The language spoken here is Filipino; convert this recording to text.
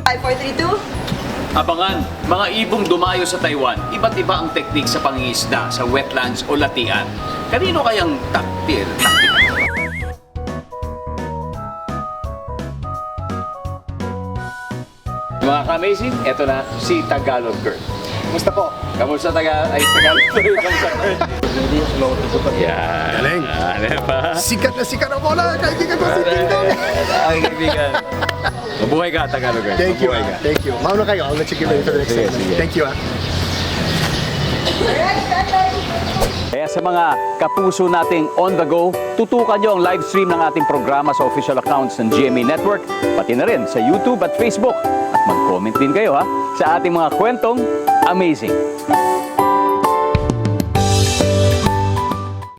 5, 4, 3, 2. Abangan, mga ibong dumayo sa Taiwan, iba't iba ang teknik sa pangingisda sa wetlands o latian. Kanino kayang taktil? Mga ka-amazing, eto na si Tagalog Kurt. Kumusta po? Kamusta Tagalog? Kamusta Kurt? Yan. Galing. Ano pa? Sikat na bola, kaibigan ko si Ding Dong. Ay, kaibigan. Mabuhay ka, Tagalog Kurt. Thank you, Mabuhay ka. thank you. Mauna kayo, I'll let you give it for the next Sige, segment. sige. Thank you, Kaya sa mga kapuso nating on the go, tutukan nyo ang live stream ng ating programa sa official accounts ng GMA Network, pati na rin sa YouTube at Facebook. At mag-comment din kayo ha, sa ating mga kwentong amazing.